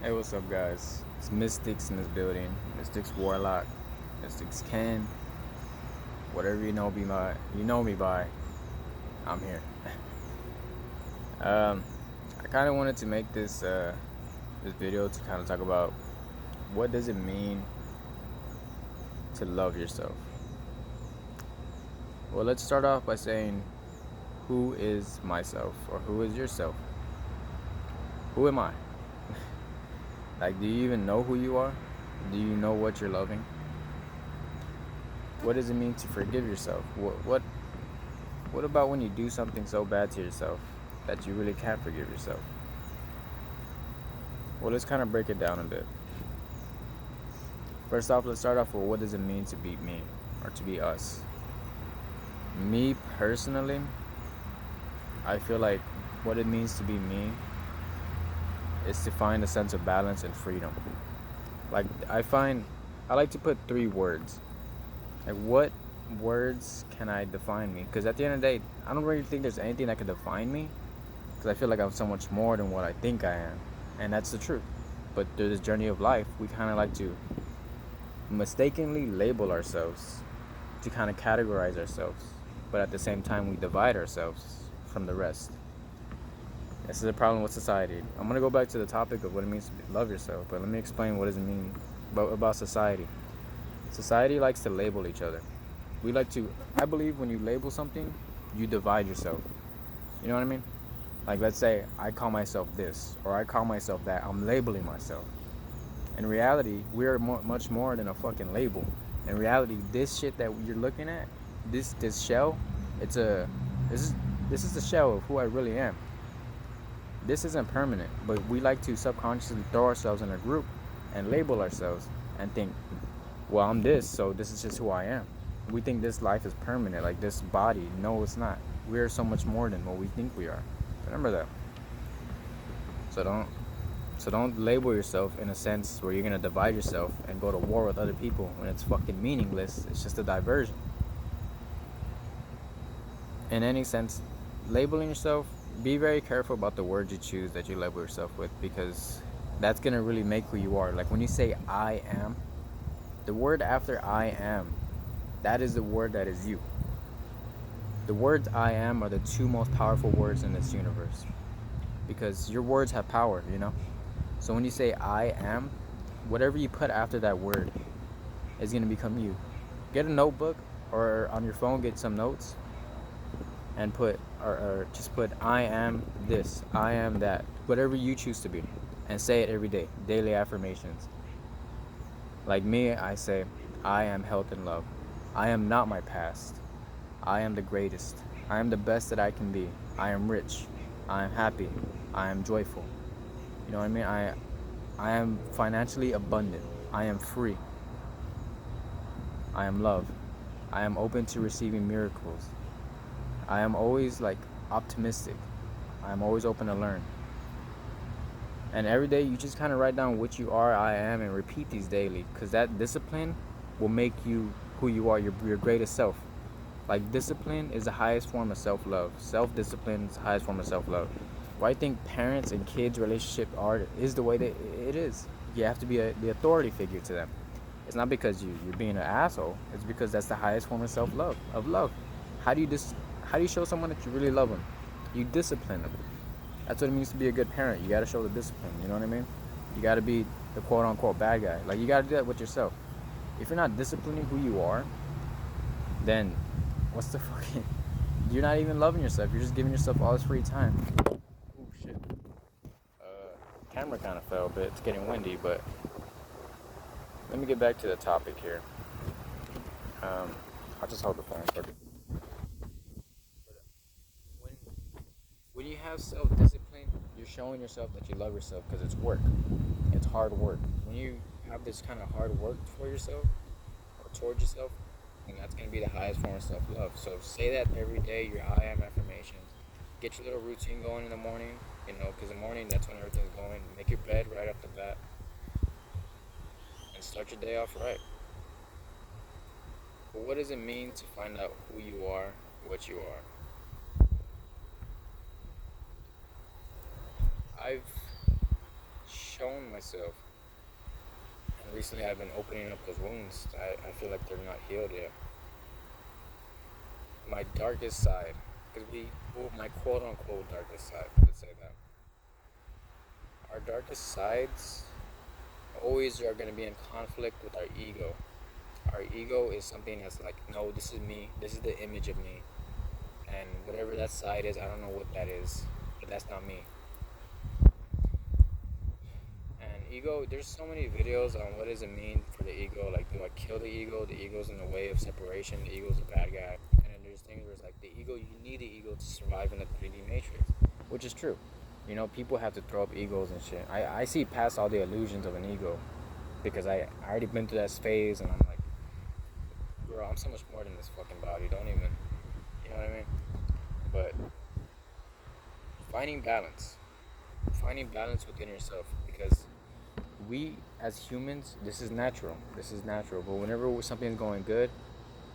Hey, what's up, guys? It's Mystics in this building. Mystics Warlock, Mystics Ken, whatever you know me by. I'm here. I kind of wanted to make this video to kind of talk about what does it mean to love yourself. Well, let's start off by saying who is myself or who is yourself? Who am I? Like, do you even know who you are? Do you know what you're loving? What does it mean to forgive yourself? What about when you do something so bad to yourself that you really can't forgive yourself? Well, let's kind of break it down a bit. First off, let's start off with what does it mean to be me or to be us? Me personally, I feel like what it means to be me is to find a sense of balance and freedom. Like, I like to put three words. Like, what words can I define me? Because at the end of the day, I don't really think there's anything that can define me. Because I feel like I'm so much more than what I think I am. And that's the truth. But through this journey of life, we kind of like to mistakenly label ourselves, to kind of categorize ourselves. But at the same time, we divide ourselves from the rest. This is a problem with society. I'm going to go back to the topic of what it means to love yourself. But let me explain what does it mean about society. Society likes to label each other. I believe when you label something, you divide yourself. You know what I mean? Like, let's say I call myself this or I call myself that. I'm labeling myself. In reality, we're much more than a fucking label. In reality, this shit that you're looking at, this shell, it's a this is the shell of who I really am. This isn't permanent, but we like to subconsciously throw ourselves in a group and label ourselves and think, well, I'm this, so this is just who I am. We think this life is permanent, like this body. No, it's not. We are so much more than what we think we are. Remember that. So don't label yourself in a sense where you're gonna divide yourself and go to war with other people when it's fucking meaningless. It's just a diversion. In any sense, labeling yourself, be very careful about the words you choose that you label yourself with, because that's gonna really make who you are. Like when you say I am, the word after I am, that is the word that is you. The words I am are the two most powerful words in this universe, because your words have power, you know? So when you say I am, whatever you put after that word is going to become you. Get a notebook or on your phone, get some notes and or just put I am this, I am that, whatever you choose to be, and say it every day. Daily affirmations. Like me, I say, I am health and love. I am not my past. I am the greatest. I am the best that I can be. I am rich. I am happy. I am joyful. You know what I mean? I am financially abundant. I am free. I am love. I am open to receiving miracles. I am always like optimistic. I am always open to learn. And every day you just kind of write down what you are, I am, and repeat these daily, because that discipline will make you who you are, your greatest self. Like, discipline is the highest form of self-love. Self-discipline is the highest form of self-love. Why I think parents and kids' relationship is the way that it is. You have to be the authority figure to them. It's not because you're being an asshole. It's because that's the highest form of self-love, of love. How do you how do you show someone that you really love them? You discipline them. That's what it means to be a good parent. You got to show the discipline. You know what I mean? You got to be the quote-unquote bad guy. Like, you got to do that with yourself. If you're not disciplining who you are, then what's the fucking... You're not even loving yourself. You're just giving yourself all this free time. Oh, shit. Camera kind of fell a bit. It's getting windy, but... Let me get back to the topic here. I'll just hold the phone for a bit. When, when you have self-discipline, you're showing yourself that you love yourself, because it's work. It's hard work. When you have this kind of hard work for yourself, or towards yourself, and that's going to be the highest form of self-love. So say that every day, your I am affirmations. Get your little routine going in the morning, because in the morning, that's when everything's going. Make your bed right off the bat, and start your day off right. But what does it mean to find out who you are, what you are? I've shown myself, and recently I've been opening up those wounds. I feel like they're not healed yet. My darkest side, because my quote unquote darkest side, let's say that. Our darkest sides always are going to be in conflict with our ego. Our ego is something that's like, no, this is me, this is the image of me, and whatever that side is, I don't know what that is, but that's not me. And ego, there's so many videos on what does it mean for the ego, like, do I kill the ego? The ego's in the way of separation, the ego's a bad guy. And then there's things where it's like, the ego, you need the ego to survive in the 3D matrix, which is true. You know, people have to throw up egos and shit. I see past all the illusions of an ego, because I already been through that phase, and I'm like, bro, I'm so much more than this fucking body, don't even, you know what I mean? But finding balance within yourself, because we as humans, this is natural, but whenever something's going good,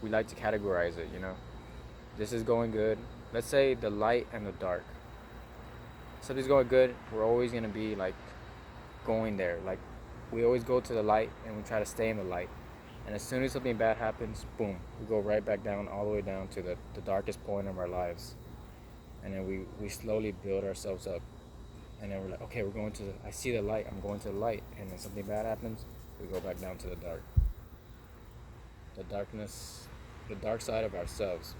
we like to categorize it, you know? This is going good, let's say the light and the dark. Something's going good, we're always going to be like going there, like we always go to the light and we try to stay in the light. And as soon as something bad happens, boom, we go right back down, all the way down to the darkest point of our lives. And then we slowly build ourselves up. And then we're like, okay, I see the light, I'm going to the light. And then something bad happens, we go back down to the dark. The darkness, the dark side of ourselves.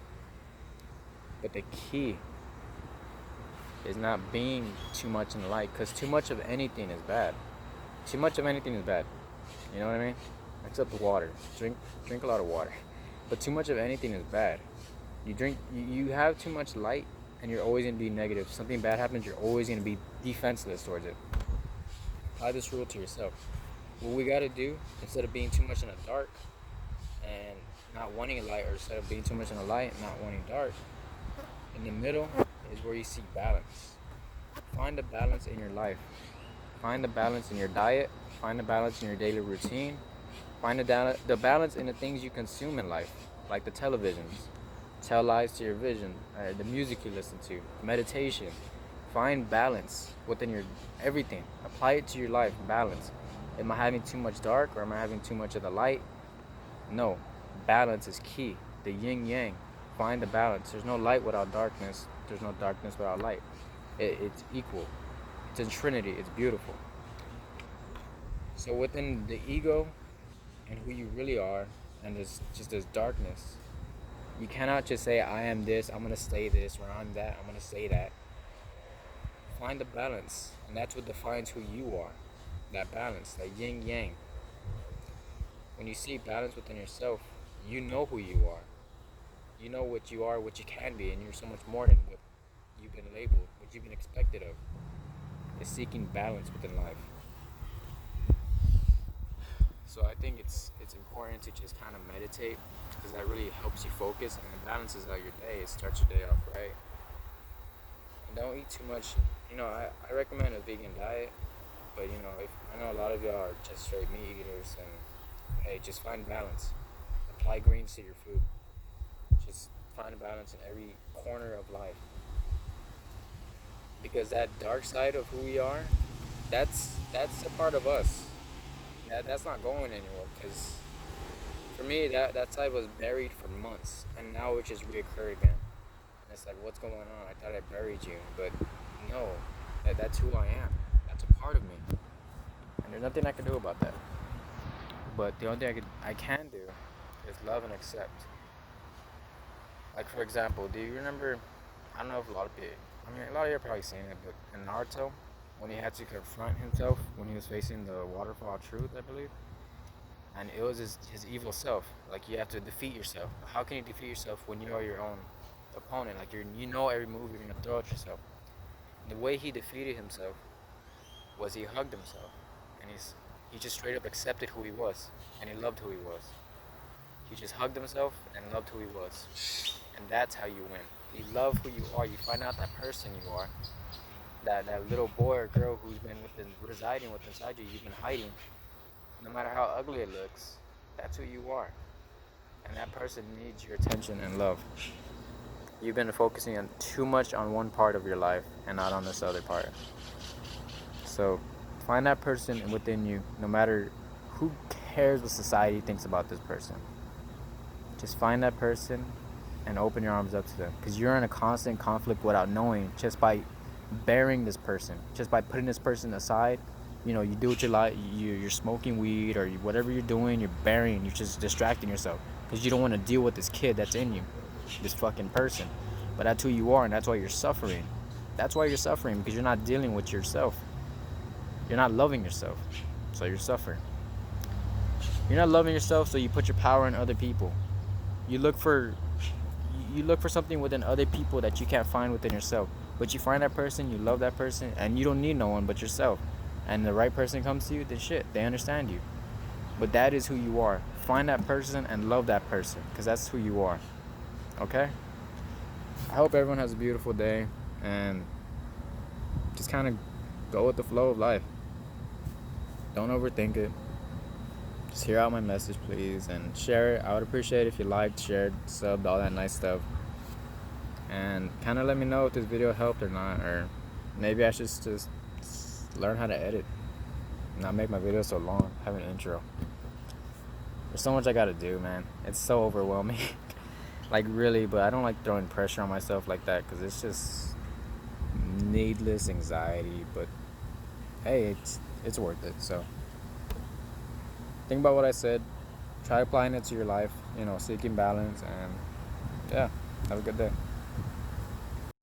But the key is not being too much in the light, because too much of anything is bad. Too much of anything is bad. You know what I mean? Except the water. Drink a lot of water. But too much of anything is bad. You have too much light, and you're always going to be negative. Something bad happens, you're always going to be defenseless towards it. Apply this rule to yourself. What we got to do, instead of being too much in the dark and not wanting a light, or instead of being too much in the light and not wanting dark, in the middle is where you seek balance. Find the balance in your life. Find the balance in your diet. Find the balance in your daily routine. Find the balance in the things you consume in life, like the televisions. Tell lies to your vision, the music you listen to, meditation. Find balance within your everything. Apply it to your life, balance. Am I having too much dark, or am I having too much of the light? No, balance is key. The yin yang. Find the balance. There's no light without darkness. There's no darkness without light. It's equal. It's in Trinity. It's beautiful. So within the ego and who you really are, and there's just this darkness, you cannot just say, I am this, I'm going to say this, or I'm that, I'm going to say that. Find the balance, and that's what defines who you are. That balance, that yin yang. When you see balance within yourself, you know who you are. You know what you are, what you can be, and you're so much more than what you've been labeled, what you've been expected of. Is seeking balance within life. So I think it's important to just kind of meditate, because that really helps you focus, and it balances out your day. It starts your day off right. And don't eat too much. You know, I recommend a vegan diet, but you know, I know a lot of y'all are just straight meat eaters, and hey, just find balance. Apply greens to your food. Just find a balance in every corner of life. Because that dark side of who we are, that's a part of us. That's not going anywhere, because for me, that side was buried for months, and now it just reoccurred again. And it's like, what's going on? I thought I buried you, but no, that's who I am. That's a part of me, and there's nothing I can do about that. But the only thing I can do is love and accept. Like, for example, do you remember? I don't know if a lot of you are probably saying it, but in Naruto, when he had to confront himself when he was facing the Waterfall of Truth, I believe. And it was his evil self. Like, you have to defeat yourself. How can you defeat yourself when you are your own opponent? Like, you know every move you're going to throw at yourself. The way he defeated himself was he hugged himself. And he just straight up accepted who he was. And he loved who he was. He just hugged himself and loved who he was. And that's how you win. You love who you are. You find out that person you are. That little boy or girl who's been residing inside you, you've been hiding, no matter how ugly it looks, that's who you are. And that person needs your attention and love. You've been focusing too much on one part of your life and not on this other part. So Find that person within you, no matter who cares what society thinks about this person. Just find that person and open your arms up to them, because you're in a constant conflict without knowing, just by burying this person, just by putting this person aside. You do what you like, you're smoking weed or whatever you're doing, you're burying, you're just distracting yourself because you don't want to deal with this kid that's in you, this fucking person. But that's who you are, and that's why you're suffering. That's why you're suffering, because you're not dealing with yourself. You're not loving yourself, so you're suffering. You're not loving yourself, so you put your power in other people. You look for something within other people that you can't find within yourself. But you find that person, you love that person, and you don't need no one but yourself. And the right person comes to you, then shit, they understand you. But that is who you are. Find that person and love that person, because that's who you are. Okay? I hope everyone has a beautiful day, and just kind of go with the flow of life. Don't overthink it. Just hear out my message, please, and share it. I would appreciate it if you liked, shared, subbed, all that nice stuff. And kind of let me know if this video helped or not, or maybe I should just learn how to edit, not make my videos so long, have an intro. There's so much I gotta do, man. It's so overwhelming. Like, really, but I don't like throwing pressure on myself like that, because it's just needless anxiety. But hey, it's worth it. So think about what I said, try applying it to your life, seeking balance, and yeah, have a good day.